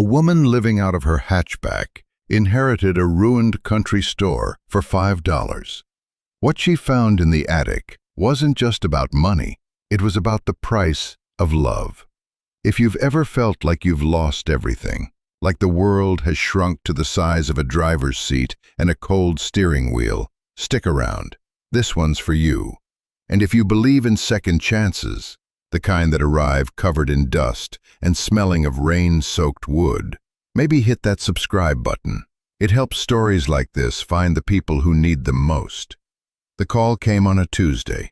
A woman living out of her hatchback inherited a ruined country store for $5. What she found in the attic wasn't just about money, it was about the price of love. If you've ever felt like you've lost everything, like the world has shrunk to the size of a driver's seat and a cold steering wheel, stick around. This one's for you. And if you believe in second chances, the kind that arrive covered in dust and smelling of rain-soaked wood, maybe hit that subscribe button. It helps stories like this find the people who need them most. The call came on a Tuesday.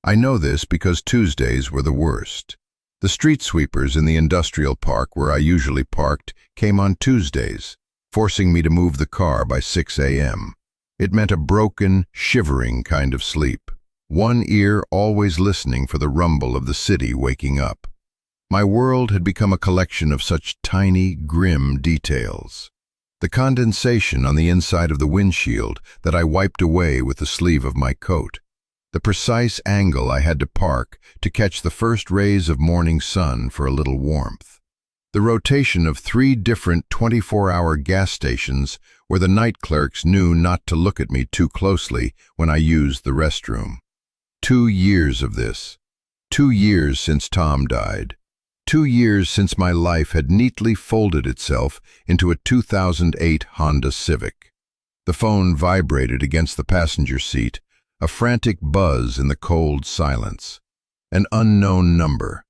I know this because Tuesdays were the worst. The street sweepers in the industrial park where I usually parked came on Tuesdays, forcing me to move the car by 6 a.m. It meant a broken, shivering kind of sleep. One ear always listening for the rumble of the city waking up. My world had become a collection of such tiny, grim details. The condensation on the inside of the windshield that I wiped away with the sleeve of my coat. The precise angle I had to park to catch the first rays of morning sun for a little warmth. The rotation of 3 different 24-hour gas stations where the night clerks knew not to look at me too closely when I used the restroom. 2 years of this. 2 years since Tom died. 2 years since my life had neatly folded itself into a 2008 Honda Civic. The phone vibrated against the passenger seat, a frantic buzz in the cold silence. An unknown number.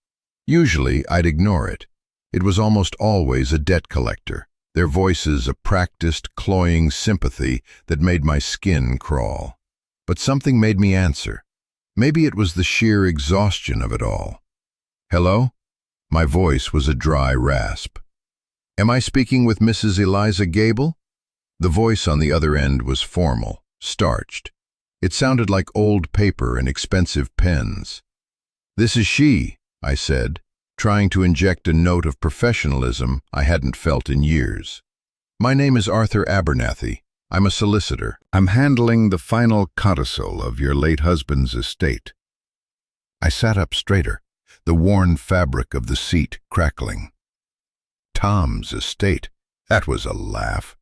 Usually I'd ignore it. It was almost always a debt collector, their voices a practiced, cloying sympathy that made my skin crawl. But something made me answer. Maybe it was the sheer exhaustion of it all. Hello? My voice was a dry rasp. Am I speaking with Mrs. Eliza Gable? The voice on the other end was formal, starched. It sounded like old paper and expensive pens. This is she, I said, trying to inject a note of professionalism I hadn't felt in years. My name is Arthur Abernathy. I'm a solicitor. I'm handling the final codicil of your late husband's estate. I sat up straighter, the worn fabric of the seat crackling. Tom's estate. That was a laugh.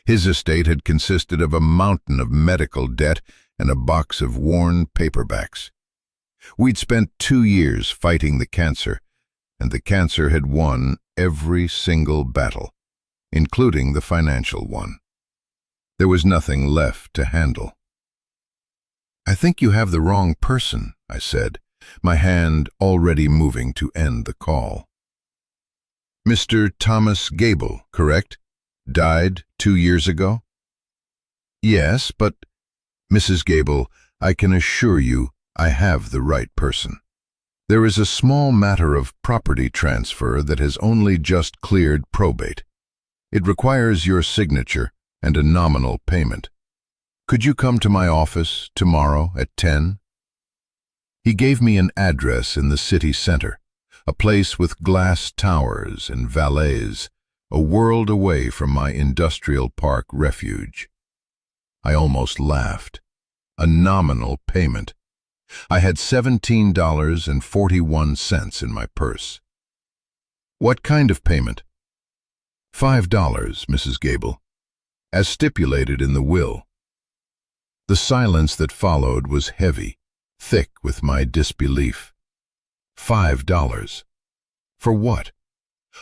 His estate had consisted of a mountain of medical debt and a box of worn paperbacks. We'd spent 2 years fighting the cancer, and the cancer had won every single battle, including the financial one. There was nothing left to handle. I think you have the wrong person, I said, my hand already moving to end the call. Mr. Thomas Gable, correct? Died 2 years ago? Yes, but Mrs. Gable, I can assure you I have the right person. There is a small matter of property transfer that has only just cleared probate. It requires your signature and a nominal payment. Could you come to my office tomorrow at 10? He gave me an address in the city center, a place with glass towers and valets, a world away from my industrial park refuge. I almost laughed. A nominal payment. I had $17.41 in my purse. What kind of payment? $5, Mrs. Gable, as stipulated in the will. The silence that followed was heavy, thick with my disbelief. $5. For what?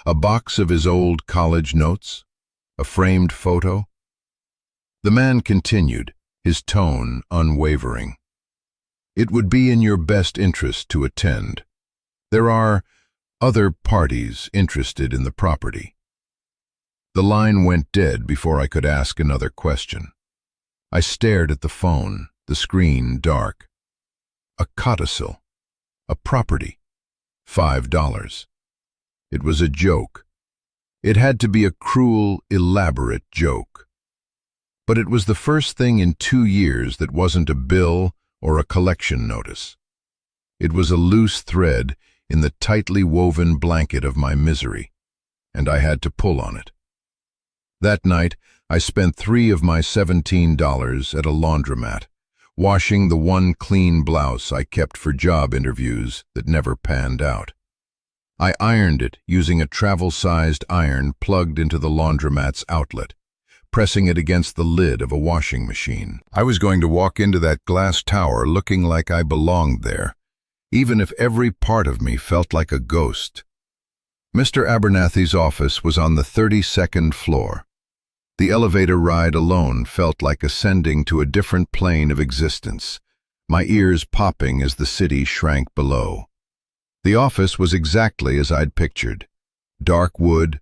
A box of his old college notes? A framed photo? The man continued, his tone unwavering. It would be in your best interest to attend. There are other parties interested in the property. The line went dead before I could ask another question. I stared at the phone, the screen dark. A codicil. A property. $5. It was a joke. It had to be a cruel, elaborate joke. But it was the first thing in 2 years that wasn't a bill or a collection notice. It was a loose thread in the tightly woven blanket of my misery, and I had to pull on it. That night, I spent 3 of my $17 at a laundromat, washing the one clean blouse I kept for job interviews that never panned out. I ironed it using a travel-sized iron plugged into the laundromat's outlet, pressing it against the lid of a washing machine. I was going to walk into that glass tower looking like I belonged there, even if every part of me felt like a ghost. Mr. Abernathy's office was on the 32nd floor. The elevator ride alone felt like ascending to a different plane of existence, my ears popping as the city shrank below. The office was exactly as I'd pictured. Dark wood,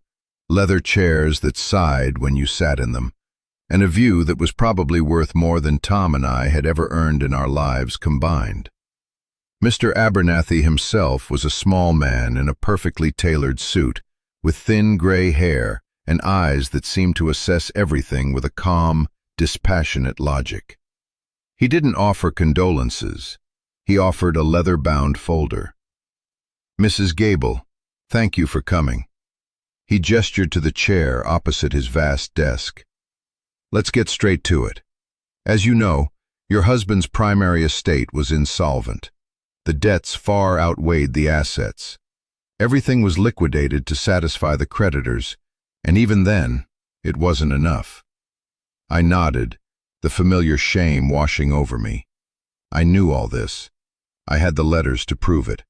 leather chairs that sighed when you sat in them, and a view that was probably worth more than Tom and I had ever earned in our lives combined. Mr. Abernathy himself was a small man in a perfectly tailored suit, with thin gray hair and eyes that seemed to assess everything with a calm, dispassionate logic. He didn't offer condolences. He offered a leather-bound folder. "Mrs. Gable, thank you for coming." He gestured to the chair opposite his vast desk. "Let's get straight to it. As you know, your husband's primary estate was insolvent. The debts far outweighed the assets. Everything was liquidated to satisfy the creditors, and even then, it wasn't enough." I nodded, the familiar shame washing over me. I knew all this. I had the letters to prove it.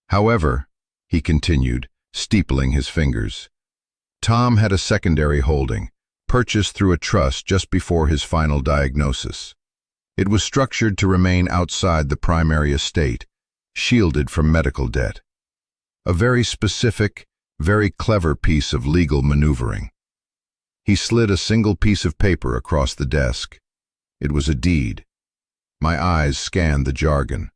"However," he continued, steepling his fingers, "Tom had a secondary holding, purchased through a trust just before his final diagnosis. It was structured to remain outside the primary estate, shielded from medical debt. A very specific, very clever piece of legal maneuvering." He slid a single piece of paper across the desk. It was a deed. My eyes scanned the jargon.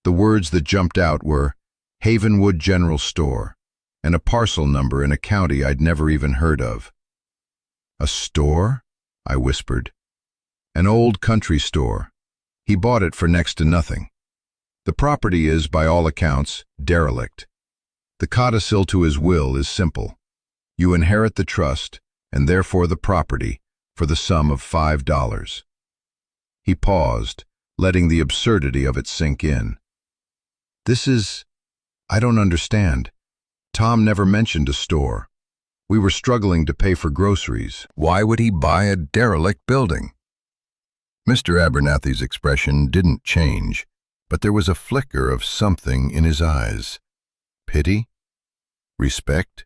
The words that jumped out were Havenwood General Store, and a parcel number in a county I'd never even heard of. "A store?" I whispered. "An old country store. He bought it for next to nothing. The property is, by all accounts, derelict. The codicil to his will is simple. You inherit the trust, and therefore the property, for the sum of $5. He paused, letting the absurdity of it sink in. I don't understand. Tom never mentioned a store. We were struggling to pay for groceries. Why would he buy a derelict building?" Mr. Abernathy's expression didn't change, but there was a flicker of something in his eyes. Pity? Respect?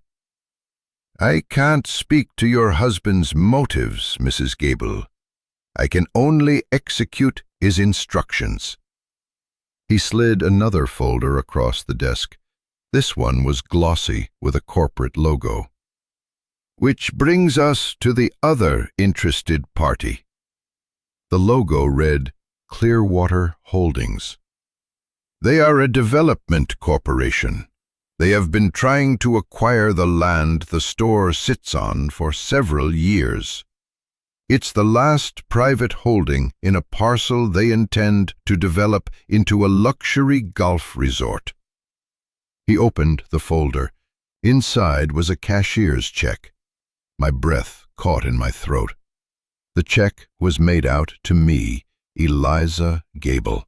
"I can't speak to your husband's motives, Mrs. Gable. I can only execute his instructions." He slid another folder across the desk. This one was glossy with a corporate logo. "Which brings us to the other interested party." The logo read Clearwater Holdings. "They are a development corporation. They have been trying to acquire the land the store sits on for several years. It's the last private holding in a parcel they intend to develop into a luxury golf resort." He opened the folder. Inside was a cashier's check. My breath caught in my throat. The check was made out to me, Eliza Gable.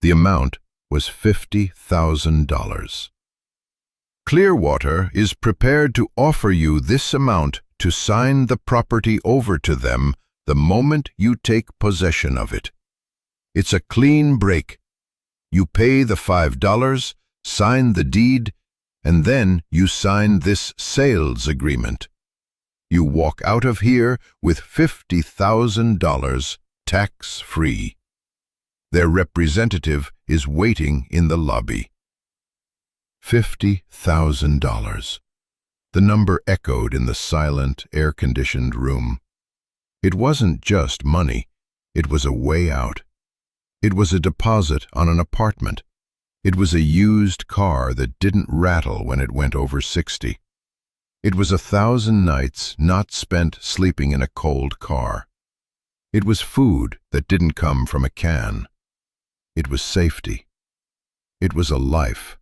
The amount was $50,000. "Clearwater is prepared to offer you this amount to sign the property over to them the moment you take possession of it. It's a clean break. You pay the $5, sign the deed, and then you sign this sales agreement. You walk out of here with $50,000 tax-free. Their representative is waiting in the lobby." $50,000. The number echoed in the silent, air-conditioned room. It wasn't just money. It was a way out. It was a deposit on an apartment. It was a used car that didn't rattle when it went over 60. It was 1,000 nights not spent sleeping in a cold car. It was food that didn't come from a can. It was safety. It was a life.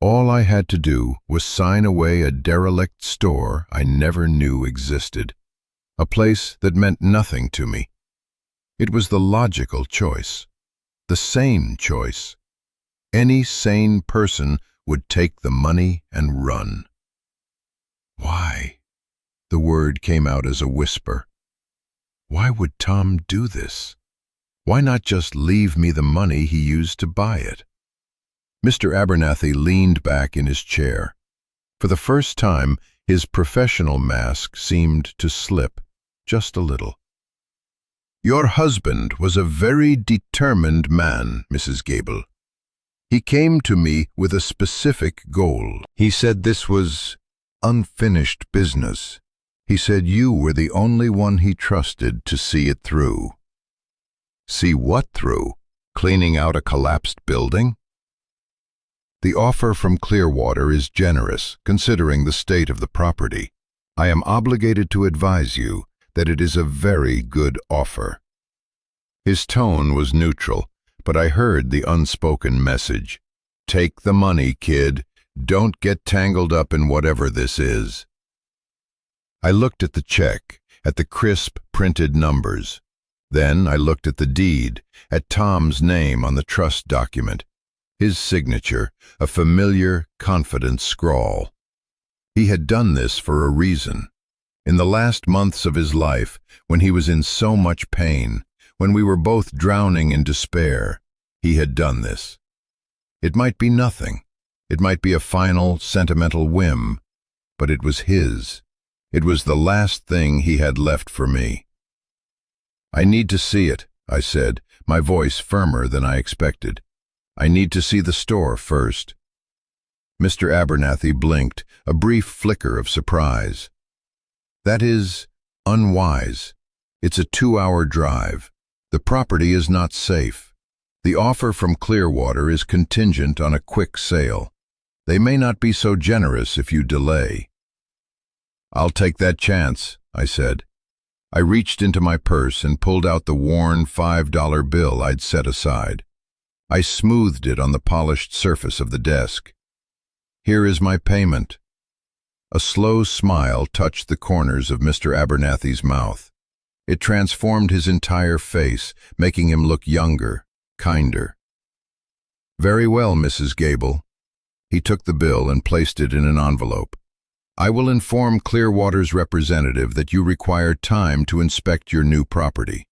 All I had to do was sign away a derelict store I never knew existed, a place that meant nothing to me. It was the logical choice, the sane choice. Any sane person would take the money and run. Why? The word came out as a whisper. Why would Tom do this? Why not just leave me the money he used to buy it? Mr. Abernathy leaned back in his chair. For the first time, his professional mask seemed to slip just a little. Your husband was a very determined man, Mrs. Gable. He came to me with a specific goal. He said this was unfinished business. He said you were the only one he trusted to see it through. See what through? Cleaning out a collapsed building? The offer from Clearwater is generous, considering the state of the property. I am obligated to advise you that it is a very good offer. His tone was neutral, but I heard the unspoken message. Take the money, kid. Don't get tangled up in whatever this is. I looked at the check, at the crisp printed numbers. Then I looked at the deed, at Tom's name on the trust document. His signature, a familiar, confident scrawl. He had done this for a reason. In the last months of his life, when he was in so much pain, when we were both drowning in despair, he had done this. It might be nothing. It might be a final, sentimental whim, but it was his. It was the last thing he had left for me. I need to see it, I said, my voice firmer than I expected. I need to see the store first. Mr. Abernathy blinked, a brief flicker of surprise. That is unwise. It's a 2-hour drive. The property is not safe. The offer from Clearwater is contingent on a quick sale. They may not be so generous if you delay. I'll take that chance, I said. I reached into my purse and pulled out the worn $5 bill I'd set aside. I smoothed it on the polished surface of the desk. Here is my payment. A slow smile touched the corners of Mr. Abernathy's mouth. It transformed his entire face, making him look younger, kinder. Very well, Mrs. Gable. He took the bill and placed it in an envelope. I will inform Clearwater's representative that you require time to inspect your new property.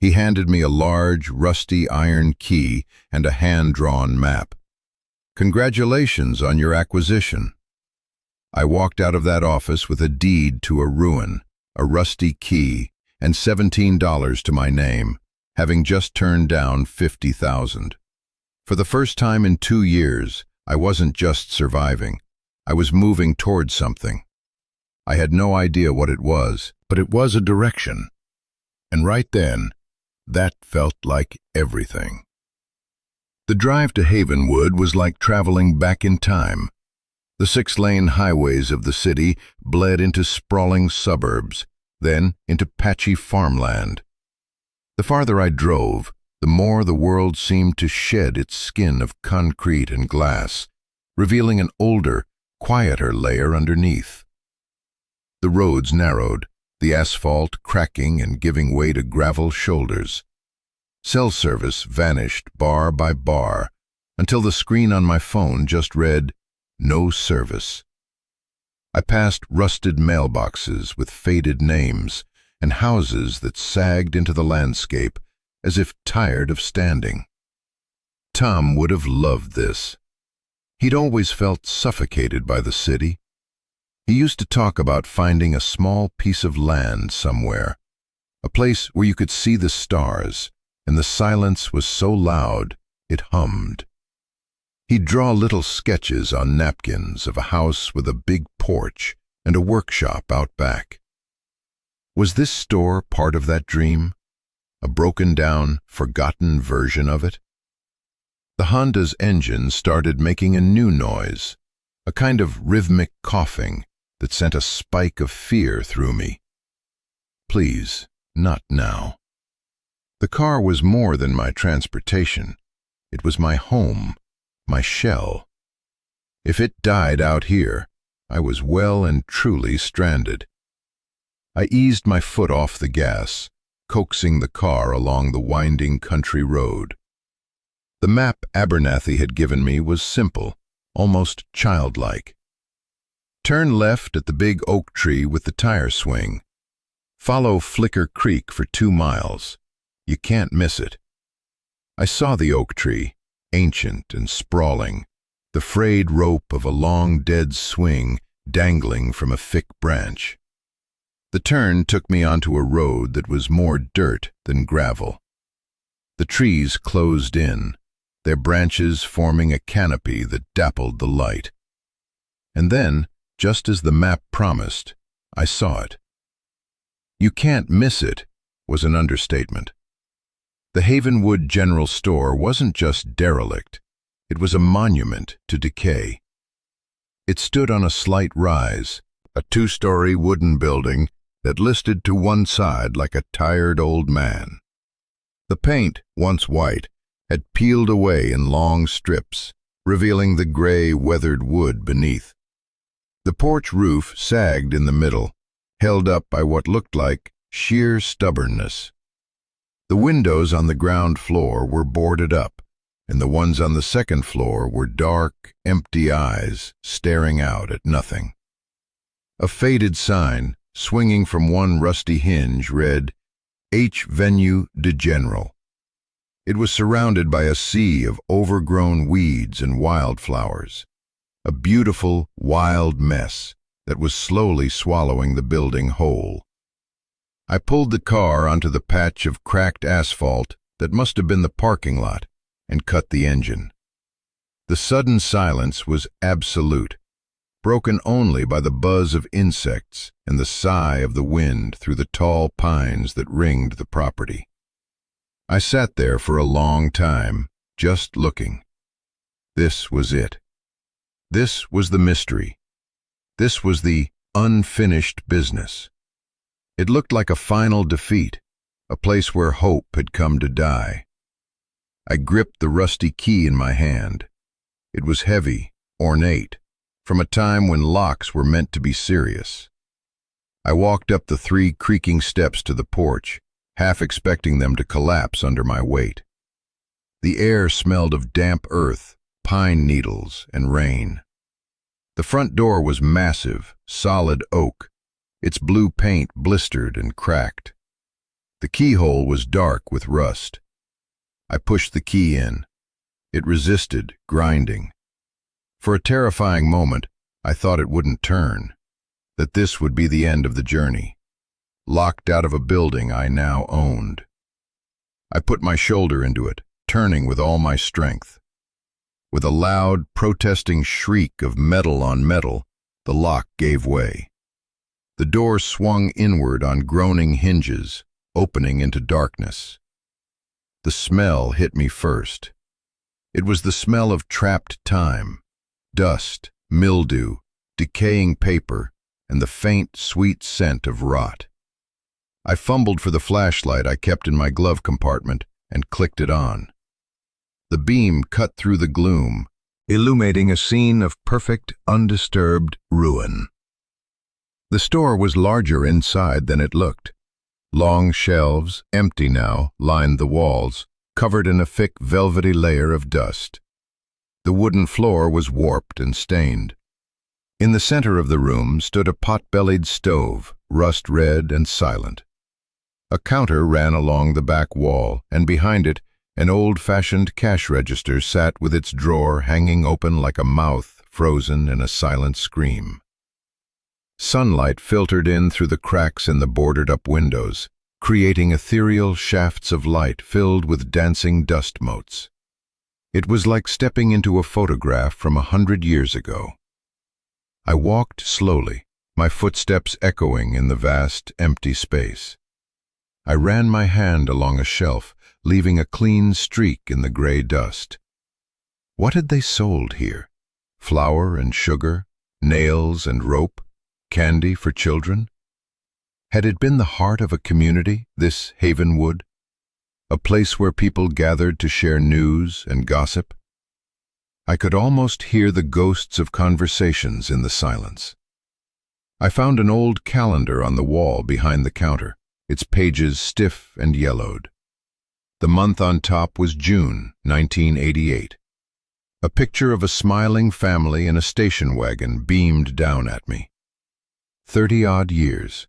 He handed me a large, rusty iron key and a hand-drawn map. Congratulations on your acquisition. I walked out of that office with a deed to a ruin, a rusty key, and $17 to my name, having just turned down $50,000. For the first time in 2 years, I wasn't just surviving. I was moving towards something. I had no idea what it was, but it was a direction. And right then, that felt like everything. The drive to Havenwood was like traveling back in time. The 6-lane highways of the city bled into sprawling suburbs, then into patchy farmland. The farther I drove, the more the world seemed to shed its skin of concrete and glass, revealing an older, quieter layer underneath. The roads narrowed, the asphalt cracking and giving way to gravel shoulders. Cell service vanished bar by bar, until the screen on my phone just read, "No service." I passed rusted mailboxes with faded names and houses that sagged into the landscape as if tired of standing. Tom would have loved this. He'd always felt suffocated by the city. He used to talk about finding a small piece of land somewhere, a place where you could see the stars, and the silence was so loud it hummed. He'd draw little sketches on napkins of a house with a big porch and a workshop out back. Was this store part of that dream? A broken-down, forgotten version of it? The Honda's engine started making a new noise, a kind of rhythmic coughing that sent a spike of fear through me. Please, not now. The car was more than my transportation. It was my home, my shell. If it died out here, I was well and truly stranded. I eased my foot off the gas, coaxing the car along the winding country road. The map Abernathy had given me was simple, almost childlike. Turn left at the big oak tree with the tire swing. Follow Flicker Creek for 2 miles. You can't miss it. I saw the oak tree, ancient and sprawling, the frayed rope of a long dead swing dangling from a thick branch. The turn took me onto a road that was more dirt than gravel. The trees closed in, their branches forming a canopy that dappled the light. And then, just as the map promised, I saw it. "You can't miss it" was an understatement. The Havenwood General Store wasn't just derelict, it was a monument to decay. It stood on a slight rise, a 2-story wooden building that listed to one side like a tired old man. The paint, once white, had peeled away in long strips, revealing the gray, weathered wood beneath. The porch roof sagged in the middle, held up by what looked like sheer stubbornness. The windows on the ground floor were boarded up, and the ones on the second floor were dark, empty eyes staring out at nothing. A faded sign, swinging from one rusty hinge, read, H. Venue de General. It was surrounded by a sea of overgrown weeds and wildflowers, a beautiful, wild mess that was slowly swallowing the building whole. I pulled the car onto the patch of cracked asphalt that must have been the parking lot and cut the engine. The sudden silence was absolute, broken only by the buzz of insects and the sigh of the wind through the tall pines that ringed the property. I sat there for a long time, just looking. This was it. This was the mystery. This was the unfinished business. It looked like a final defeat, a place where hope had come to die. I gripped the rusty key in my hand. It was heavy, ornate, from a time when locks were meant to be serious. I walked up the 3 creaking steps to the porch, half expecting them to collapse under my weight. The air smelled of damp earth, pine needles, and rain. The front door was massive, solid oak, its blue paint blistered and cracked. The keyhole was dark with rust. I pushed the key in. It resisted, grinding. For a terrifying moment, I thought it wouldn't turn, that this would be the end of the journey, locked out of a building I now owned. I put my shoulder into it, turning with all my strength. With a loud, protesting shriek of metal on metal, the lock gave way. The door swung inward on groaning hinges, opening into darkness. The smell hit me first. It was the smell of trapped time, dust, mildew, decaying paper, and the faint, sweet scent of rot. I fumbled for the flashlight I kept in my glove compartment and clicked it on. The beam cut through the gloom, illuminating a scene of perfect, undisturbed ruin. The store was larger inside than it looked. Long shelves, empty now, lined the walls, covered in a thick, velvety layer of dust. The wooden floor was warped and stained. In the center of the room stood a pot-bellied stove, rust-red and silent. A counter ran along the back wall, and behind it, an old-fashioned cash register sat with its drawer hanging open like a mouth frozen in a silent scream. Sunlight filtered in through the cracks in the boarded-up windows, creating ethereal shafts of light filled with dancing dust motes. It was like stepping into a photograph from 100 years ago. I walked slowly, my footsteps echoing in the vast, empty space. I ran my hand along a shelf, leaving a clean streak in the gray dust. What had they sold here? Flour and sugar, nails and rope, candy for children? Had it been the heart of a community, this Havenwood? A place where people gathered to share news and gossip? I could almost hear the ghosts of conversations in the silence. I found an old calendar on the wall behind the counter, its pages stiff and yellowed. The month on top was June 1988. A picture of a smiling family in a station wagon beamed down at me. 30-odd years.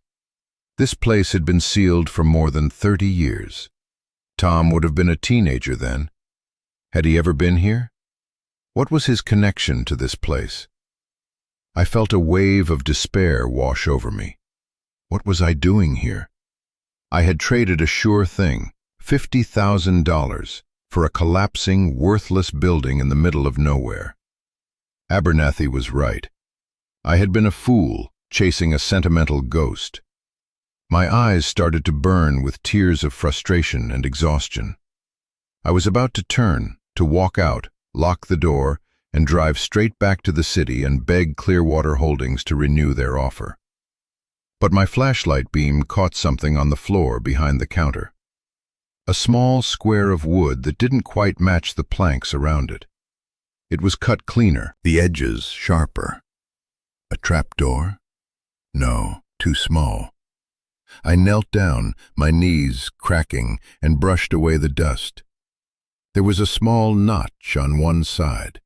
This place had been sealed for more than 30 years. Tom would have been a teenager then. Had he ever been here? What was his connection to this place? I felt a wave of despair wash over me. What was I doing here? I had traded a sure thing, $50,000, for a collapsing, worthless building in the middle of nowhere. Abernathy was right. I had been a fool, chasing a sentimental ghost. My eyes started to burn with tears of frustration and exhaustion. I was about to turn, to walk out, lock the door, and drive straight back to the city and beg Clearwater Holdings to renew their offer. But my flashlight beam caught something on the floor behind the counter. A small square of wood that didn't quite match the planks around it. It was cut cleaner, the edges sharper. A trapdoor? No, too small. I knelt down, my knees cracking, and brushed away the dust. There was a small notch on one side.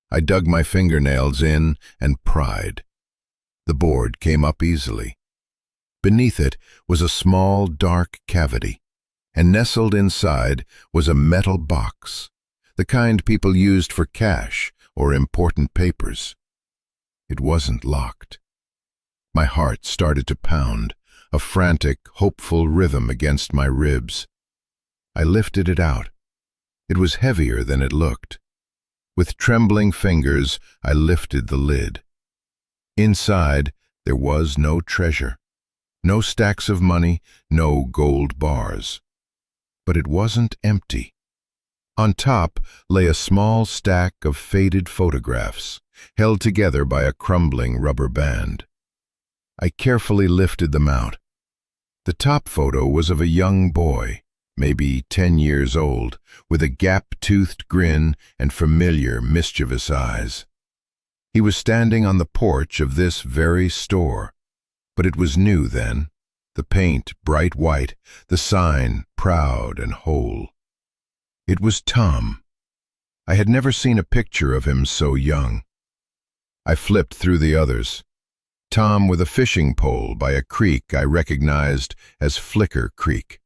I dug my fingernails in and pried. The board came up easily. Beneath it was a small, dark cavity, and nestled inside was a metal box, the kind people used for cash or important papers. It wasn't locked. My heart started to pound, a frantic, hopeful rhythm against my ribs. I lifted it out. It was heavier than it looked. With trembling fingers, I lifted the lid. Inside, there was no treasure. No stacks of money, no gold bars. But it wasn't empty. On top lay a small stack of faded photographs, held together by a crumbling rubber band. I carefully lifted them out. The top photo was of a young boy, maybe 10 years old, with a gap-toothed grin and familiar, mischievous eyes. He was standing on the porch of this very store, but it was new then, the paint bright white, the sign proud and whole. It was Tom. I had never seen a picture of him so young. I flipped through the others. Tom with a fishing pole by a creek I recognized as Flicker Creek.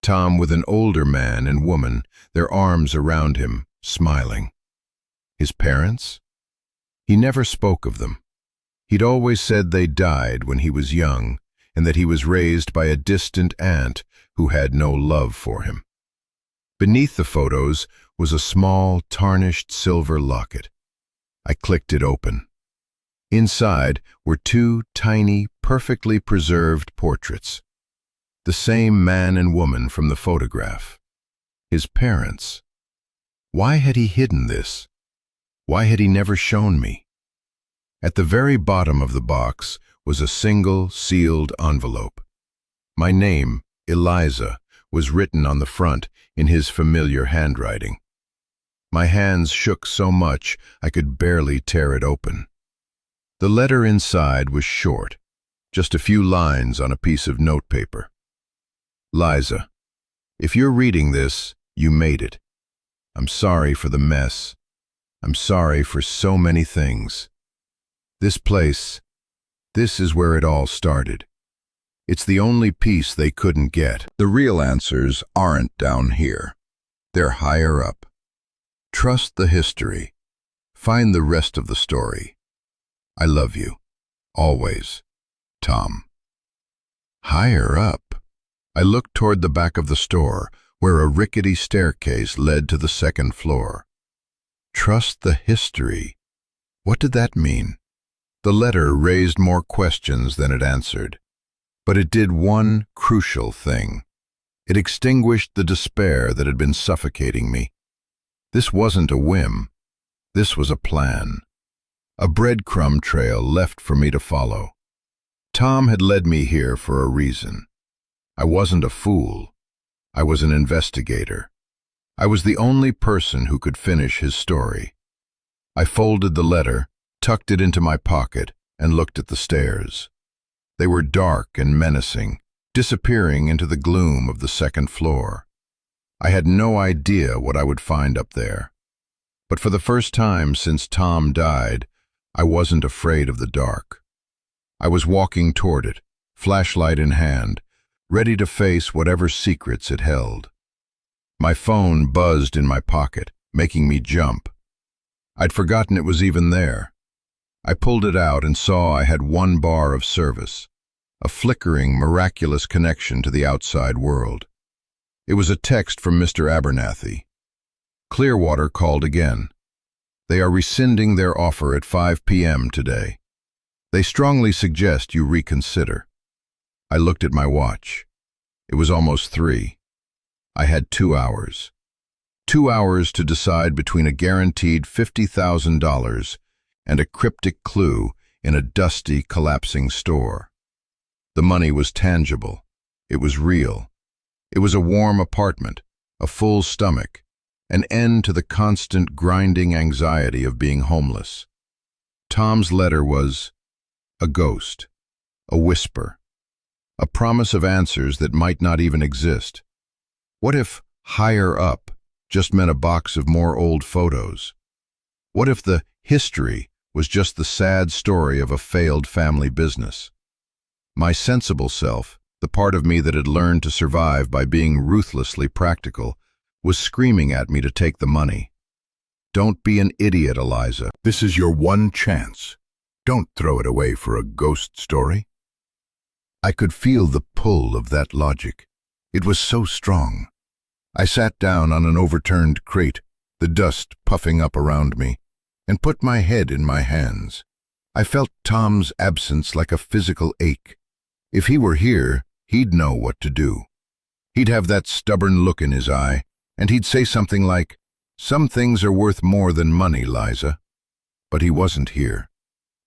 Tom with an older man and woman, their arms around him, smiling. His parents? He never spoke of them. He'd always said they died when he was young, and that he was raised by a distant aunt who had no love for him. Beneath the photos was a small, tarnished silver locket. I clicked it open. Inside were 2 tiny, perfectly preserved portraits. The same man and woman from the photograph. His parents. Why had he hidden this? Why had he never shown me? At the very bottom of the box was a single, sealed envelope. My name, Eliza, was written on the front in his familiar handwriting. My hands shook so much I could barely tear it open. The letter inside was short, just a few lines on a piece of notepaper. Liza, if you're reading this, you made it. I'm sorry for the mess. I'm sorry for so many things. This place, this is where it all started. It's the only piece they couldn't get. The real answers aren't down here. They're higher up. Trust the history. Find the rest of the story. I love you. Always. Tom. Higher up? I looked toward the back of the store, where a rickety staircase led to the second floor. Trust the history. What did that mean? The letter raised more questions than it answered. But it did one crucial thing. It extinguished the despair that had been suffocating me. This wasn't a whim. This was a plan. A breadcrumb trail left for me to follow. Tom had led me here for a reason. I wasn't a fool. I was an investigator. I was the only person who could finish his story. I folded the letter, tucked it into my pocket, and looked at the stairs. They were dark and menacing, disappearing into the gloom of the second floor. I had no idea what I would find up there. But for the first time since Tom died, I wasn't afraid of the dark. I was walking toward it, flashlight in hand, ready to face whatever secrets it held. My phone buzzed in my pocket, making me jump. I'd forgotten it was even there. I pulled it out and saw I had one bar of service, a flickering, miraculous connection to the outside world. It was a text from Mr. Abernathy. Clearwater called again. They are rescinding their offer at 5 p.m. today. They strongly suggest you reconsider. I looked at my watch. It was almost 3. I had 2 hours. 2 hours to decide between a guaranteed $50,000 and a cryptic clue in a dusty, collapsing store. The money was tangible. It was real. It was a warm apartment, a full stomach, an end to the constant grinding anxiety of being homeless. Tom's letter was a ghost, a whisper, a promise of answers that might not even exist. What if higher up just meant a box of more old photos? What if the history was just the sad story of a failed family business? My sensible self, the part of me that had learned to survive by being ruthlessly practical, was screaming at me to take the money. Don't be an idiot, Eliza. This is your one chance. Don't throw it away for a ghost story. I could feel the pull of that logic. It was so strong. I sat down on an overturned crate, the dust puffing up around me, and put my head in my hands. I felt Tom's absence like a physical ache. If he were here, he'd know what to do. He'd have that stubborn look in his eye, and he'd say something like, "Some things are worth more than money, Liza." But he wasn't here.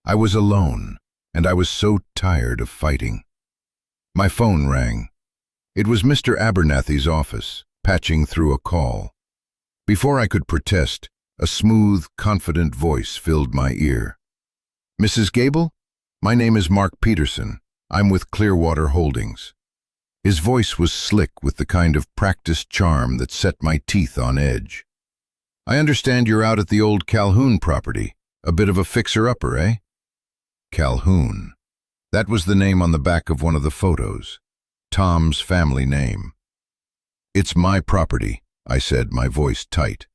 I was alone, and I was so tired of fighting. My phone rang. It was Mr. Abernathy's office, patching through a call. Before I could protest, a smooth, confident voice filled my ear. "Mrs. Gable? My name is Mark Peterson. I'm with Clearwater Holdings." His voice was slick with the kind of practiced charm that set my teeth on edge. "I understand you're out at the old Calhoun property. A bit of a fixer-upper, eh?" Calhoun. That was the name on the back of one of the photos. Tom's family name. "It's my property," I said, my voice tight.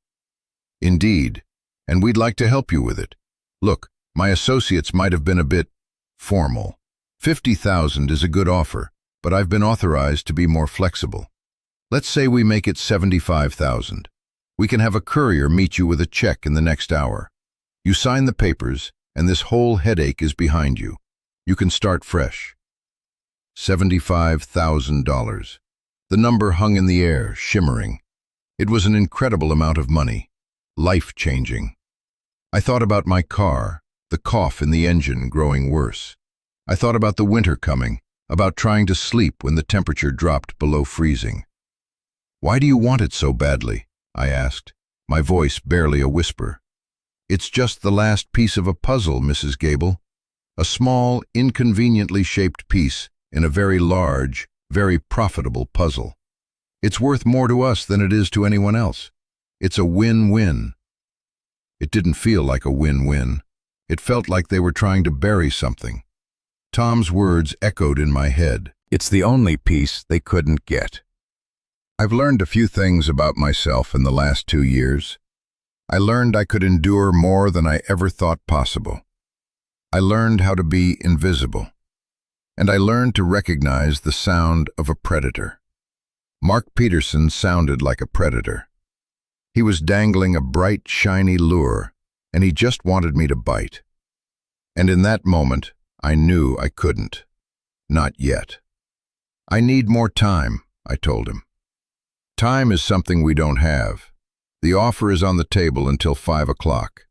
"Indeed, and we'd like to help you with it. Look, my associates might have been a bit formal. 50,000 is a good offer, but I've been authorized to be more flexible. Let's say we make it 75,000. We can have a courier meet you with a check in the next hour. You sign the papers, and this whole headache is behind you. You can start fresh." $75,000. The number hung in the air, shimmering. It was an incredible amount of money, life-changing. I thought about my car, the cough in the engine growing worse. I thought about the winter coming, about trying to sleep when the temperature dropped below freezing. "Why do you want it so badly?" I asked, my voice barely a whisper. "It's just the last piece of a puzzle, Mrs. Gable. A small, inconveniently shaped piece in a very large, very profitable puzzle. It's worth more to us than it is to anyone else. It's a win-win." It didn't feel like a win-win. It felt like they were trying to bury something. Tom's words echoed in my head. It's the only piece they couldn't get. I've learned a few things about myself in the last 2 years. I learned I could endure more than I ever thought possible. I learned how to be invisible. And I learned to recognize the sound of a predator. Mark Peterson sounded like a predator. He was dangling a bright, shiny lure, and he just wanted me to bite. And in that moment, I knew I couldn't. Not yet. "I need more time," I told him. "Time is something we don't have. The offer is on the table until 5 o'clock.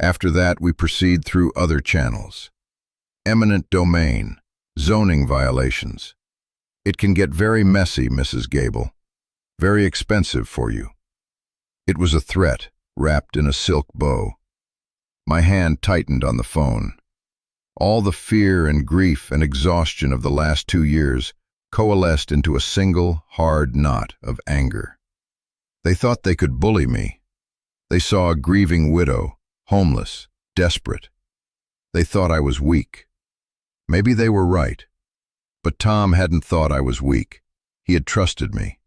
After that, we proceed through other channels. Eminent domain, zoning violations. It can get very messy, Mrs. Gable. Very expensive for you." It was a threat, wrapped in a silk bow. My hand tightened on the phone. All the fear and grief and exhaustion of the last 2 years coalesced into a single, hard knot of anger. They thought they could bully me. They saw a grieving widow, homeless, desperate. They thought I was weak. Maybe they were right. But Tom hadn't thought I was weak. He had trusted me.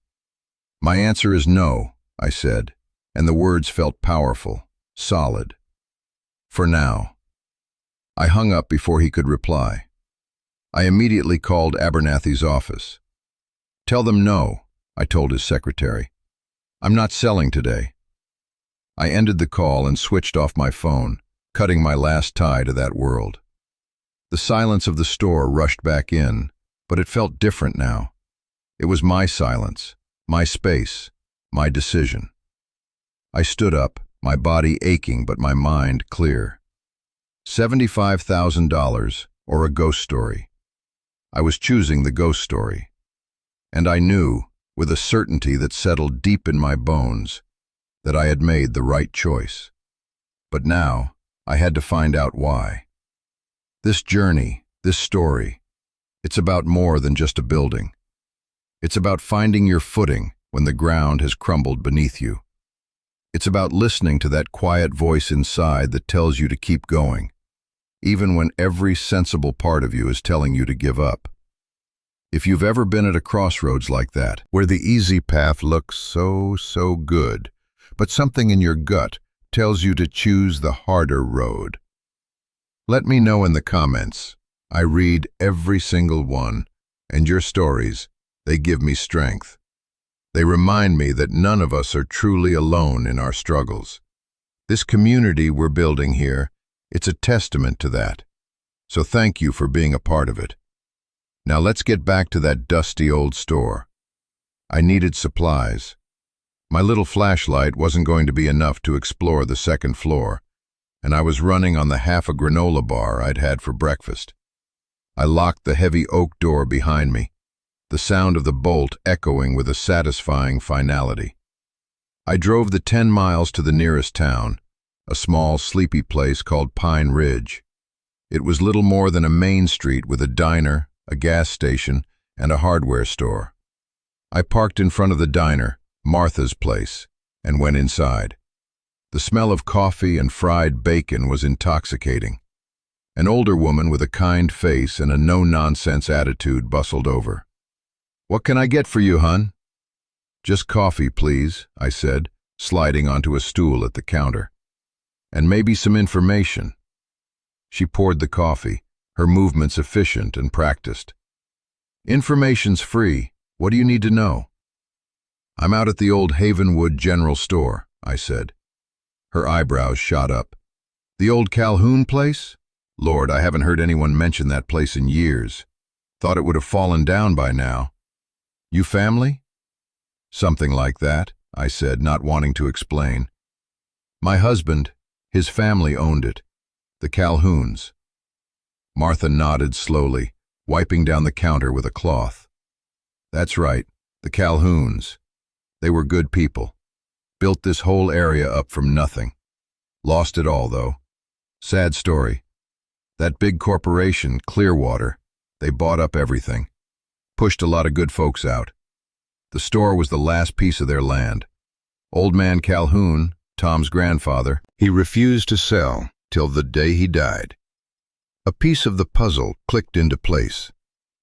"My answer is no," I said, and the words felt powerful, solid. "For now." I hung up before he could reply. I immediately called Abernathy's office. "Tell them no," I told his secretary. "I'm not selling today." I ended the call and switched off my phone, cutting my last tie to that world. The silence of the store rushed back in, but it felt different now. It was my silence, my space, my decision. I stood up, my body aching but my mind clear. $75,000 or a ghost story. I was choosing the ghost story. And I knew, with a certainty that settled deep in my bones, that I had made the right choice. But now, I had to find out why. This journey, this story, it's about more than just a building. It's about finding your footing when the ground has crumbled beneath you. It's about listening to that quiet voice inside that tells you to keep going, even when every sensible part of you is telling you to give up. If you've ever been at a crossroads like that, where the easy path looks so good, but something in your gut tells you to choose the harder road, let me know in the comments. I read every single one, and your stories, they give me strength. They remind me that none of us are truly alone in our struggles. This community we're building here, it's a testament to that. So thank you for being a part of it. Now let's get back to that dusty old store. I needed supplies. My little flashlight wasn't going to be enough to explore the second floor, and I was running on the half a granola bar I'd had for breakfast. I locked the heavy oak door behind me, the sound of the bolt echoing with a satisfying finality. I drove the 10 miles to the nearest town, a small, sleepy place called Pine Ridge. It was little more than a main street with a diner, a gas station, and a hardware store. I parked in front of the diner, Martha's place, and went inside. The smell of coffee and fried bacon was intoxicating. An older woman with a kind face and a no-nonsense attitude bustled over. "What can I get for you, hun?" "Just coffee, please," I said, sliding onto a stool at the counter. "And maybe some information." She poured the coffee, her movements efficient and practiced. "Information's free. What do you need to know?" "I'm out at the old Havenwood General Store," I said. Her eyebrows shot up. "The old Calhoun place? Lord, I haven't heard anyone mention that place in years. Thought it would have fallen down by now. You family?" "Something like that," I said, not wanting to explain. "My husband, his family owned it. The Calhouns." Martha nodded slowly, wiping down the counter with a cloth. "That's right, the Calhouns. They were good people. Built this whole area up from nothing. Lost it all, though. Sad story. That big corporation, Clearwater, they bought up everything. Pushed a lot of good folks out. The store was the last piece of their land. Old man Calhoun, Tom's grandfather, he refused to sell till the day he died. A piece of the puzzle clicked into place.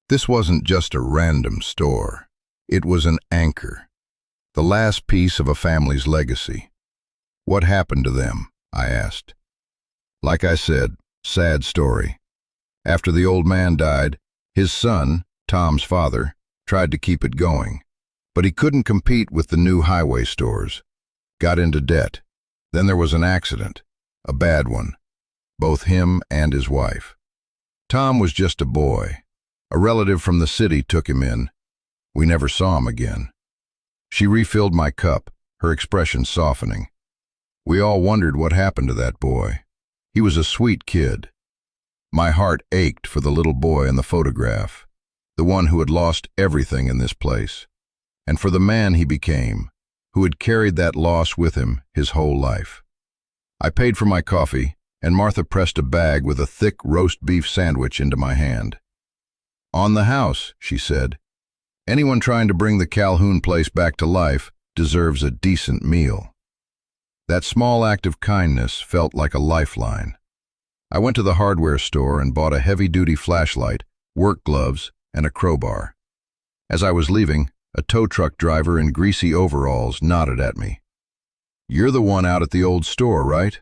This wasn't just a random store. It was an anchor. The last piece of a family's legacy. "What happened to them?" I asked. "Like I said, sad story. After the old man died, his son, Tom's father, tried to keep it going. But he couldn't compete with the new highway stores. Got into debt. Then there was an accident. A bad one. Both him and his wife. Tom was just a boy. A relative from the city took him in. We never saw him again." She refilled my cup, her expression softening. "We all wondered what happened to that boy. He was a sweet kid." My heart ached for the little boy in the photograph, the one who had lost everything in this place, and for the man he became, who had carried that loss with him his whole life. I paid for my coffee, and Martha pressed a bag with a thick roast beef sandwich into my hand. "On the house," she said. "Anyone trying to bring the Calhoun place back to life deserves a decent meal." That small act of kindness felt like a lifeline. I went to the hardware store and bought a heavy-duty flashlight, work gloves, and a crowbar. As I was leaving, a tow truck driver in greasy overalls nodded at me. "You're the one out at the old store, right?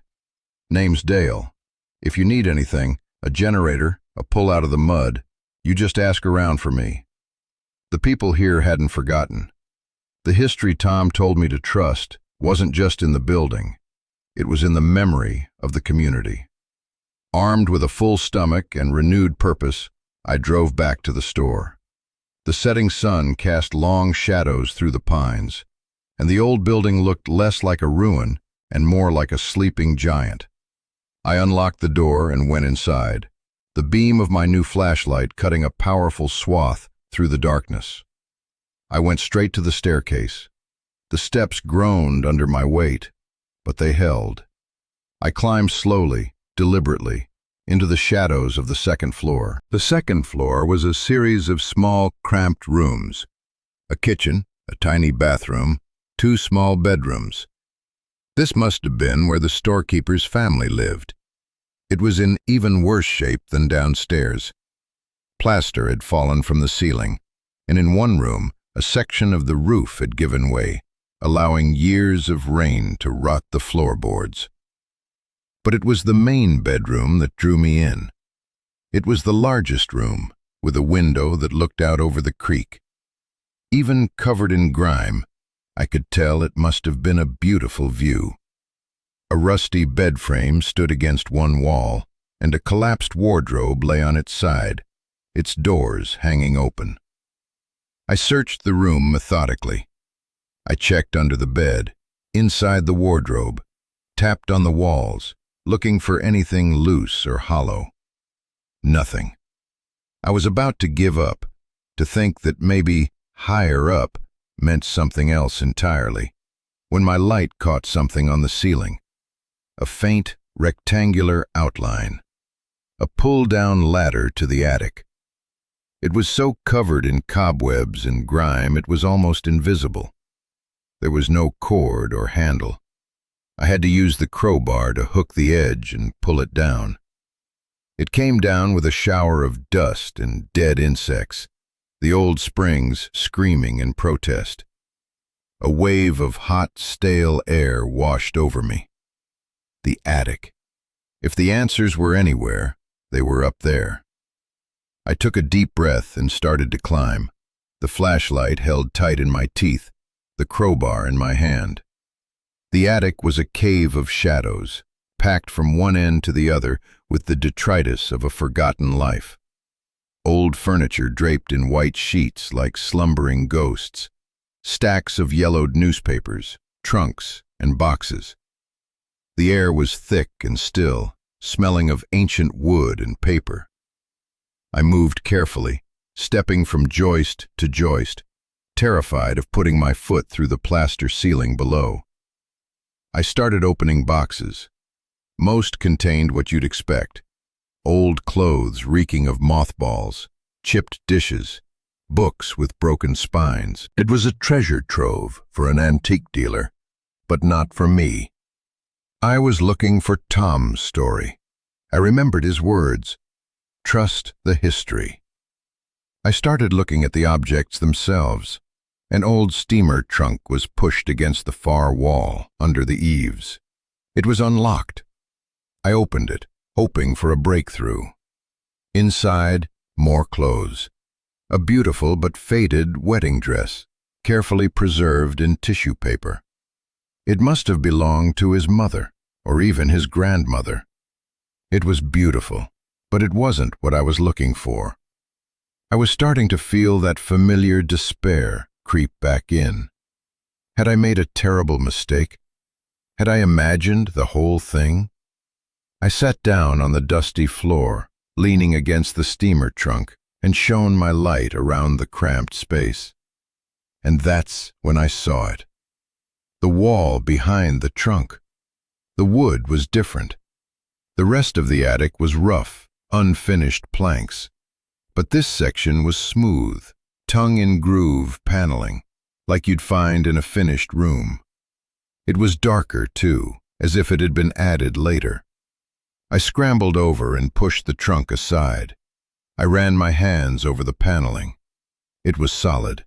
Name's Dale. If you need anything, a generator, a pull out of the mud, you just ask around for me." The people here hadn't forgotten. The history Tom told me to trust wasn't just in the building. It was in the memory of the community. Armed with a full stomach and renewed purpose, I drove back to the store. The setting sun cast long shadows through the pines, and the old building looked less like a ruin and more like a sleeping giant. I unlocked the door and went inside, the beam of my new flashlight cutting a powerful swath through the darkness. I went straight to the staircase. The steps groaned under my weight, but they held. I climbed slowly, deliberately, into the shadows of the second floor. The second floor was a series of small, cramped rooms. A kitchen, a tiny bathroom, 2 small bedrooms. This must have been where the storekeeper's family lived. It was in even worse shape than downstairs. Plaster had fallen from the ceiling, and in one room, a section of the roof had given way, allowing years of rain to rot the floorboards. But it was the main bedroom that drew me in. It was the largest room, with a window that looked out over the creek. Even covered in grime, I could tell it must have been a beautiful view. A rusty bed frame stood against one wall, and a collapsed wardrobe lay on its side, its doors hanging open. I searched the room methodically. I checked under the bed, inside the wardrobe, tapped on the walls, looking for anything loose or hollow. Nothing. I was about to give up, to think that maybe higher up meant something else entirely, when my light caught something on the ceiling. A faint, rectangular outline. A pull-down ladder to the attic. It was so covered in cobwebs and grime it was almost invisible. There was no cord or handle. I had to use the crowbar to hook the edge and pull it down. It came down with a shower of dust and dead insects, the old springs screaming in protest. A wave of hot, stale air washed over me. The attic. If the answers were anywhere, they were up there. I took a deep breath and started to climb, the flashlight held tight in my teeth, the crowbar in my hand. The attic was a cave of shadows, packed from one end to the other with the detritus of a forgotten life. Old furniture draped in white sheets like slumbering ghosts, stacks of yellowed newspapers, trunks, and boxes. The air was thick and still, smelling of ancient wood and paper. I moved carefully, stepping from joist to joist, terrified of putting my foot through the plaster ceiling below. I started opening boxes. Most contained what you'd expect: old clothes reeking of mothballs, chipped dishes, books with broken spines. It was a treasure trove for an antique dealer, but not for me. I was looking for Tom's story. I remembered his words: trust the history. I started looking at the objects themselves. An old steamer trunk was pushed against the far wall, under the eaves. It was unlocked. I opened it, hoping for a breakthrough. Inside, more clothes. A beautiful but faded wedding dress, carefully preserved in tissue paper. It must have belonged to his mother, or even his grandmother. It was beautiful, but it wasn't what I was looking for. I was starting to feel that familiar despair creep back in. Had I made a terrible mistake? Had I imagined the whole thing? I sat down on the dusty floor, leaning against the steamer trunk, and shone my light around the cramped space. And that's when I saw it. The wall behind the trunk. The wood was different. The rest of the attic was rough, unfinished planks. But this section was smooth, tongue-in-groove paneling, like you'd find in a finished room. It was darker, too, as if it had been added later. I scrambled over and pushed the trunk aside. I ran my hands over the paneling. It was solid.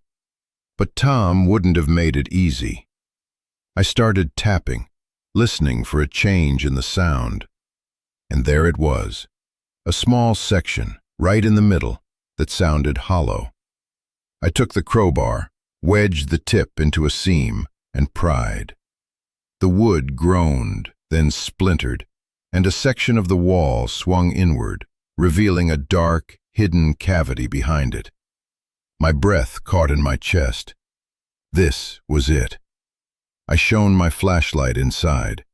But Tom wouldn't have made it easy. I started tapping, listening for a change in the sound. And there it was, a small section, right in the middle, that sounded hollow. I took the crowbar, wedged the tip into a seam, and pried. The wood groaned, then splintered, and a section of the wall swung inward, revealing a dark, hidden cavity behind it. My breath caught in my chest. This was it. I shone my flashlight inside.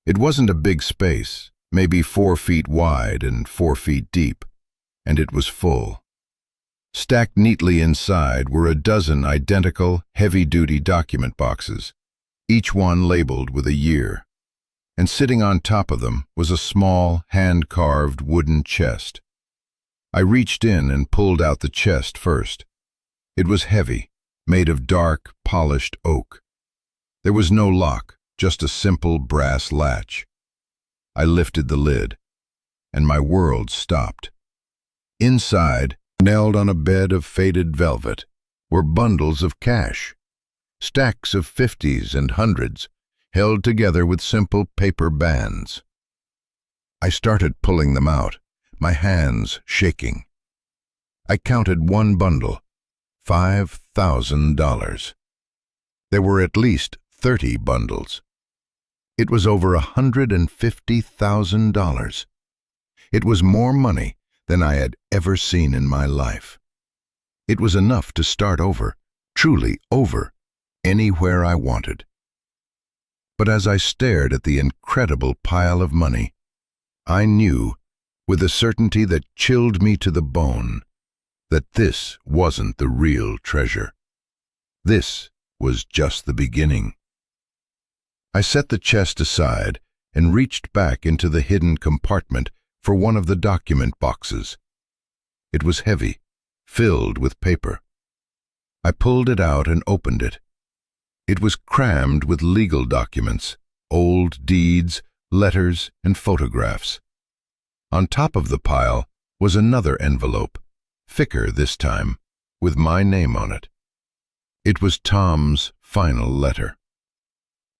It wasn't a big space, maybe 4 feet wide and 4 feet deep, and it was full. Stacked neatly inside were a dozen identical, heavy-duty document boxes, each one labeled with a year. And sitting on top of them was a small, hand-carved wooden chest. I reached in and pulled out the chest first. It was heavy, made of dark, polished oak. There was no lock, just a simple brass latch. I lifted the lid, and my world stopped. Inside, nailed on a bed of faded velvet, were bundles of cash, stacks of 50s and 100s, held together with simple paper bands. I started pulling them out, my hands shaking. I counted one bundle, $5,000. There were at least 30 bundles. It was over $150,000. It was more money than I had ever seen in my life. It was enough to start over, truly over, anywhere I wanted. But as I stared at the incredible pile of money, I knew, with a certainty that chilled me to the bone, that this wasn't the real treasure. This was just the beginning. I set the chest aside and reached back into the hidden compartment for one of the document boxes. It was heavy, filled with paper. I pulled it out and opened it. It was crammed with legal documents, old deeds, letters, and photographs. On top of the pile was another envelope, thicker this time, with my name on it. It was Tom's final letter.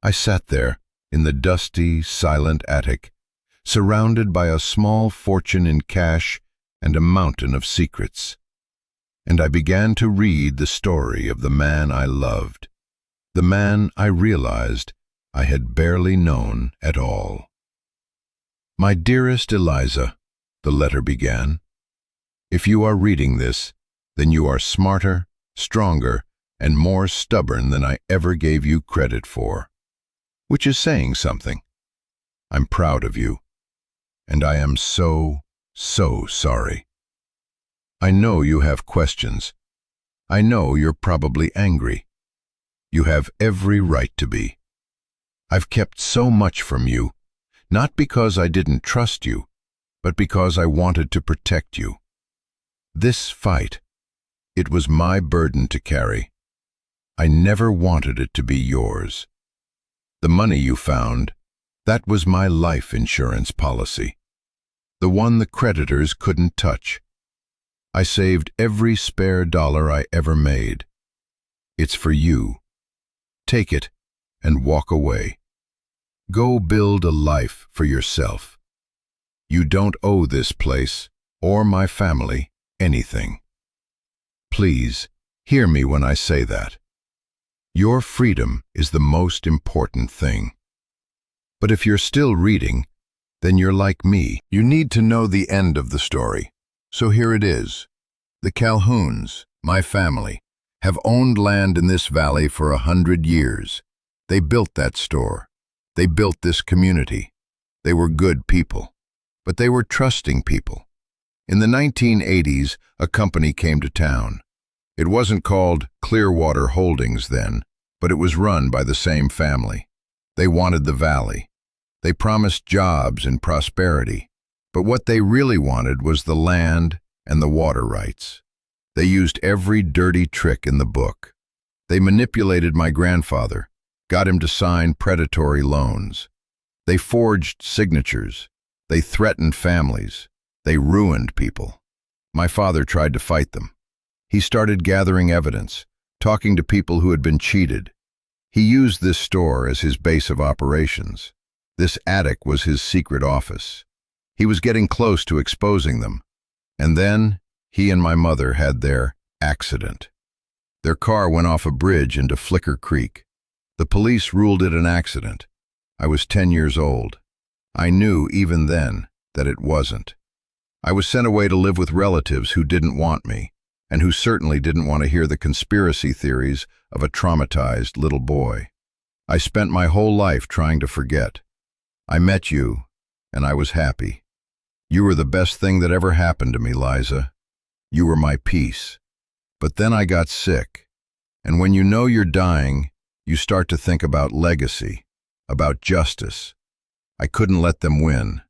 I sat there in the dusty, silent attic, surrounded by a small fortune in cash and a mountain of secrets. And I began to read the story of the man I loved, the man I realized I had barely known at all. My dearest Eliza, the letter began, if you are reading this, then you are smarter, stronger, and more stubborn than I ever gave you credit for, which is saying something. I'm proud of you, and I am so sorry. I know you have questions. I know you're probably angry. You have every right to be. I've kept so much from you, not because I didn't trust you, but because I wanted to protect you. This fight, it was my burden to carry. I never wanted it to be yours. The money you found, that was my life insurance policy, the one the creditors couldn't touch. I saved every spare dollar I ever made. It's for you. Take it and walk away. Go build a life for yourself. You don't owe this place, or my family, anything. Please, hear me when I say that. Your freedom is the most important thing. But if you're still reading, then you're like me. You need to know the end of the story. So here it is. The Calhouns, my family, have owned land in this valley for 100 years. They built that store. They built this community. They were good people. But they were trusting people. In the 1980s, a company came to town. It wasn't called Clearwater Holdings then, but it was run by the same family. They wanted the valley. They promised jobs and prosperity. But what they really wanted was the land and the water rights. They used every dirty trick in the book. They manipulated my grandfather, got him to sign predatory loans. They forged signatures. They threatened families. They ruined people. My father tried to fight them. He started gathering evidence, talking to people who had been cheated. He used this store as his base of operations. This attic was his secret office. He was getting close to exposing them. And then he and my mother had their accident. Their car went off a bridge into Flicker Creek. The police ruled it an accident. I was 10 years old. I knew even then that it wasn't. I was sent away to live with relatives who didn't want me, and who certainly didn't want to hear the conspiracy theories of a traumatized little boy. I spent my whole life trying to forget. I met you, and I was happy. You were the best thing that ever happened to me, Liza. You were my peace. But then I got sick, and when you know you're dying, you start to think about legacy, about justice. I couldn't let them win.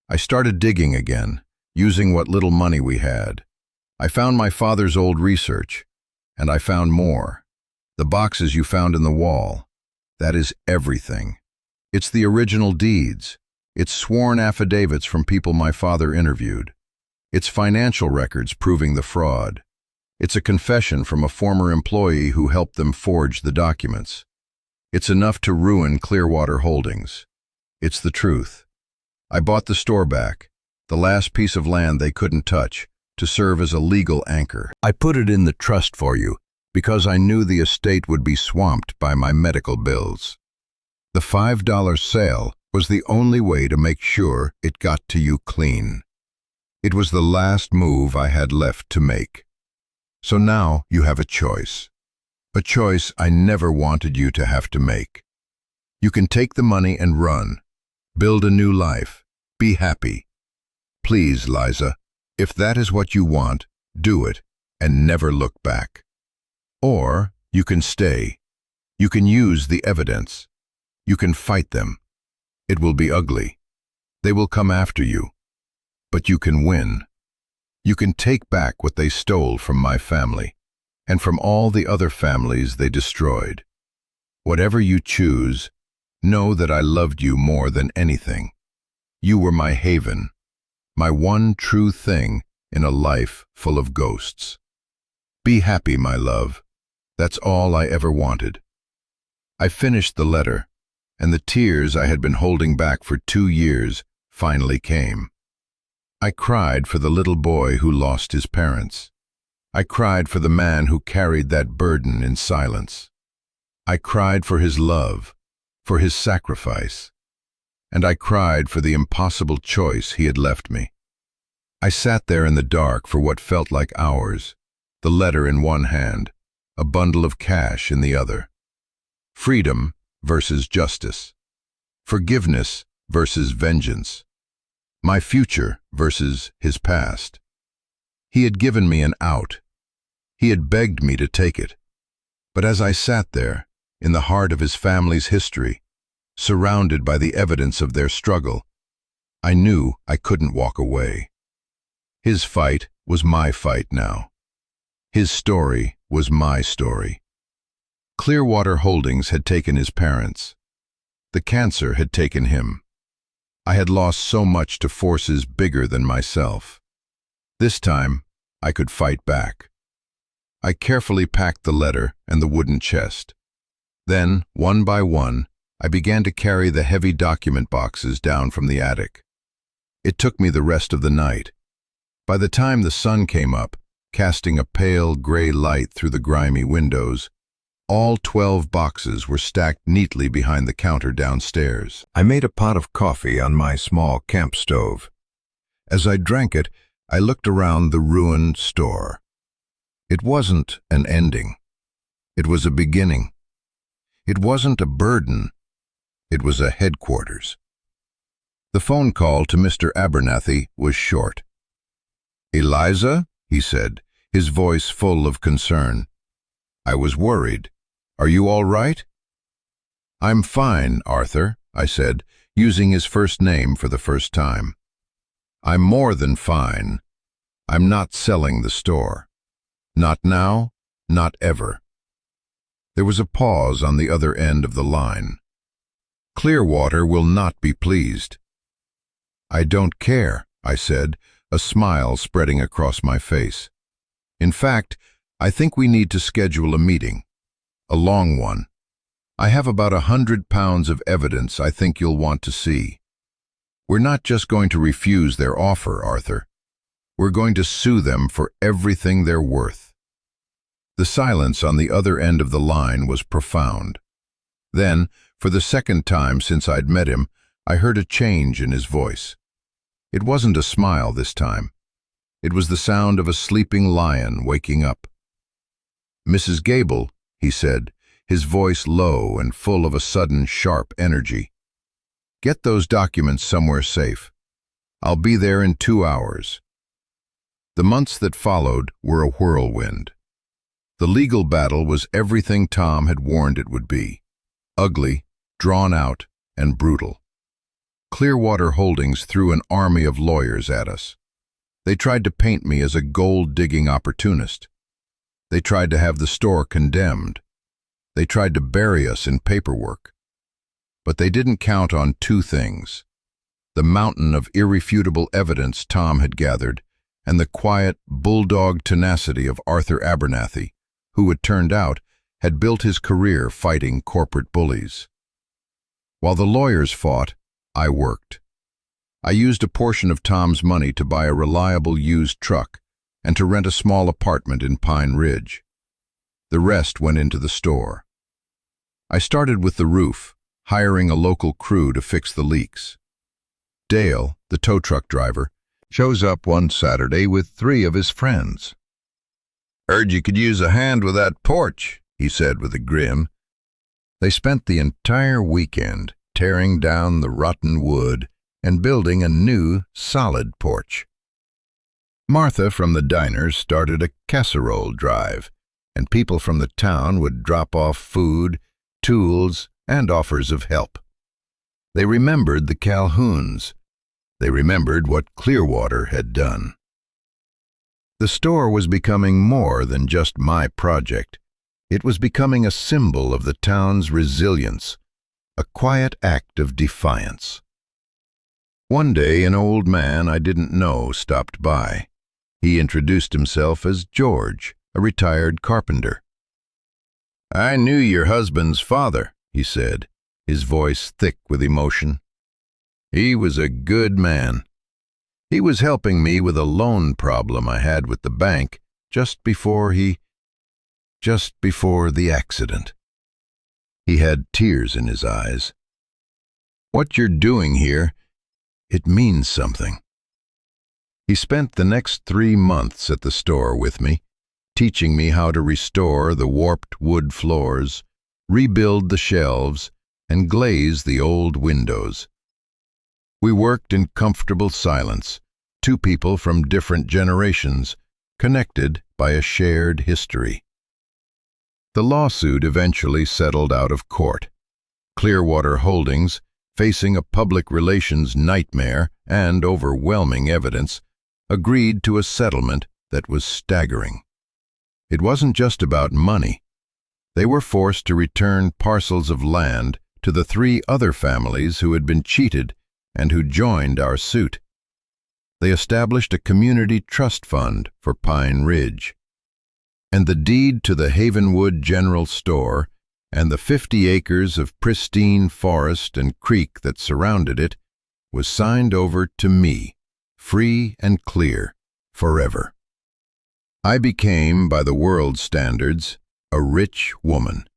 I started digging again, using what little money we had. I found my father's old research, and I found more. The boxes you found in the wall. That is everything. It's the original deeds. It's sworn affidavits from people my father interviewed. It's financial records proving the fraud. It's a confession from a former employee who helped them forge the documents. It's enough to ruin Clearwater Holdings. It's the truth. I bought the store back, the last piece of land they couldn't touch, to serve as a legal anchor. I put it in the trust for you because I knew the estate would be swamped by my medical bills. The $5 sale was the only way to make sure it got to you clean. It was the last move I had left to make. So now you have a choice. A choice I never wanted you to have to make. You can take the money and run. Build a new life. Be happy. Please, Liza, if that is what you want, do it and never look back. Or you can stay. You can use the evidence. You can fight them. It will be ugly. They will come after you. But you can win. You can take back what they stole from my family, and from all the other families they destroyed. Whatever you choose, know that I loved you more than anything. You were my haven, my one true thing in a life full of ghosts. Be happy, my love. That's all I ever wanted. I finished the letter, and the tears I had been holding back for 2 years finally came. I cried for the little boy who lost his parents. I cried for the man who carried that burden in silence. I cried for his love, for his sacrifice, and I cried for the impossible choice he had left me. I sat there in the dark for what felt like hours, the letter in one hand, a bundle of cash in the other. Freedom versus justice. Forgiveness versus vengeance. My future versus his past. He had given me an out. He had begged me to take it. But as I sat there, in the heart of his family's history, surrounded by the evidence of their struggle, I knew I couldn't walk away. His fight was my fight now. His story was my story. Clearwater Holdings had taken his parents. The cancer had taken him. I had lost so much to forces bigger than myself. This time, I could fight back. I carefully packed the letter and the wooden chest. Then, one by one, I began to carry the heavy document boxes down from the attic. It took me the rest of the night. By the time the sun came up, casting a pale gray light through the grimy windows, all 12 boxes were stacked neatly behind the counter downstairs. I made a pot of coffee on my small camp stove. As I drank it, I looked around the ruined store. It wasn't an ending. It was a beginning. It wasn't a burden. It was a headquarters. The phone call to Mr. Abernathy was short. "Eliza?" he said, his voice full of concern. I was worried. "Are you all right?" "I'm fine, Arthur," I said, using his first name for the first time. "I'm more than fine. I'm not selling the store. Not now, not ever." There was a pause on the other end of the line. Clearwater will not be pleased. I don't care, I said, a smile spreading across my face. In fact, I think we need to schedule a meeting. A long one. I have about 100 pounds of evidence I think you'll want to see. We're not just going to refuse their offer, Arthur. We're going to sue them for everything they're worth. The silence on the other end of the line was profound. Then, for the second time since I'd met him, I heard a change in his voice. It wasn't a smile this time. It was the sound of a sleeping lion waking up. "Mrs. Gable," he said, his voice low and full of a sudden sharp energy. "Get those documents somewhere safe. I'll be there in 2 hours." The months that followed were a whirlwind. The legal battle was everything Tom had warned it would be. Ugly, drawn out, and brutal. Clearwater Holdings threw an army of lawyers at us. They tried to paint me as a gold-digging opportunist. They tried to have the store condemned. They tried to bury us in paperwork. But they didn't count on 2 things: the mountain of irrefutable evidence Tom had gathered, and the quiet, bulldog tenacity of Arthur Abernathy, who, it turned out, had built his career fighting corporate bullies. While the lawyers fought, I worked. I used a portion of Tom's money to buy a reliable used truck and to rent a small apartment in Pine Ridge. The rest went into the store. I started with the roof, hiring a local crew to fix the leaks. Dale, the tow truck driver, shows up one Saturday with 3 of his friends. "Heard you could use a hand with that porch," he said with a grin. They spent the entire weekend tearing down the rotten wood and building a new, solid porch. Martha from the diners started a casserole drive, and people from the town would drop off food, tools, and offers of help. They remembered the Calhouns. They remembered what Clearwater had done. The store was becoming more than just my project. It was becoming a symbol of the town's resilience, a quiet act of defiance. One day, an old man I didn't know stopped by. He introduced himself as George, a retired carpenter. "I knew your husband's father," he said, his voice thick with emotion. "He was a good man. He was helping me with a loan problem I had with the bank just before the accident." He had tears in his eyes. "What you're doing here, it means something." He spent the next 3 months at the store with me, teaching me how to restore the warped wood floors, rebuild the shelves, and glaze the old windows. We worked in comfortable silence, 2 people from different generations, connected by a shared history. The lawsuit eventually settled out of court. Clearwater Holdings, facing a public relations nightmare and overwhelming evidence, agreed to a settlement that was staggering. It wasn't just about money. They were forced to return parcels of land to the 3 other families who had been cheated and who joined our suit. They established a community trust fund for Pine Ridge. And the deed to the Havenwood General Store and the 50 acres of pristine forest and creek that surrounded it was signed over to me, free and clear, forever. I became, by the world's standards, a rich woman.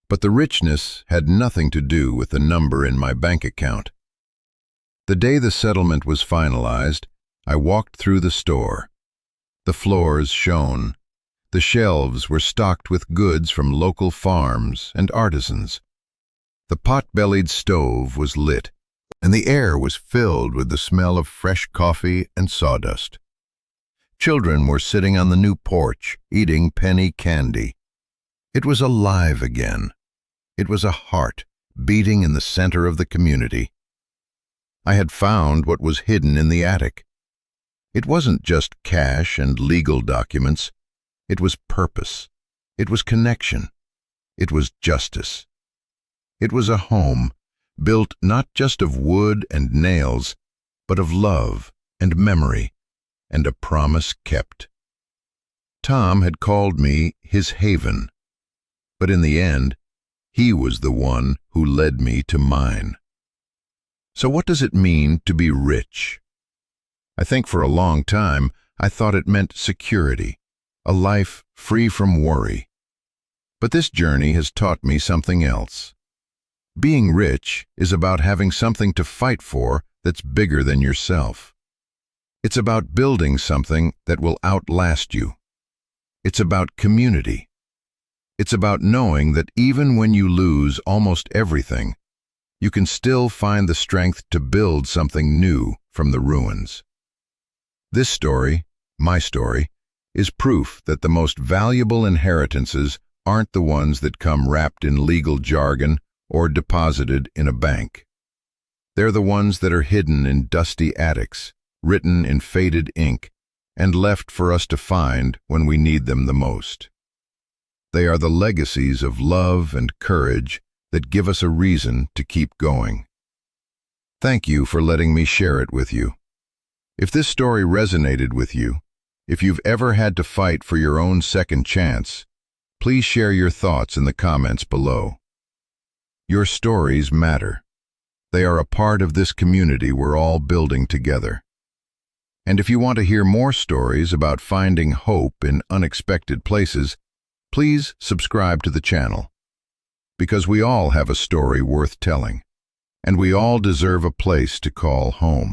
But the richness had nothing to do with the number in my bank account. The day the settlement was finalized, I walked through the store. The floors shone. The shelves were stocked with goods from local farms and artisans. The pot-bellied stove was lit, and the air was filled with the smell of fresh coffee and sawdust. Children were sitting on the new porch, eating penny candy. It was alive again. It was a heart beating in the center of the community. I had found what was hidden in the attic. It wasn't just cash and legal documents. It was purpose. It was connection. It was justice. It was a home built not just of wood and nails, but of love and memory and a promise kept. Tom had called me his haven, but in the end, he was the one who led me to mine. So what does it mean to be rich? I think for a long time I thought it meant security, a life free from worry. But this journey has taught me something else. Being rich is about having something to fight for that's bigger than yourself. It's about building something that will outlast you. It's about community. It's about knowing that even when you lose almost everything, you can still find the strength to build something new from the ruins. This story, my story, is proof that the most valuable inheritances aren't the ones that come wrapped in legal jargon or deposited in a bank. They're the ones that are hidden in dusty attics, written in faded ink, and left for us to find when we need them the most. They are the legacies of love and courage that give us a reason to keep going. Thank you for letting me share it with you. If this story resonated with you, if you've ever had to fight for your own second chance, please share your thoughts in the comments below. Your stories matter. They are a part of this community we're all building together. And if you want to hear more stories about finding hope in unexpected places, please subscribe to the channel. Because we all have a story worth telling, and we all deserve a place to call home.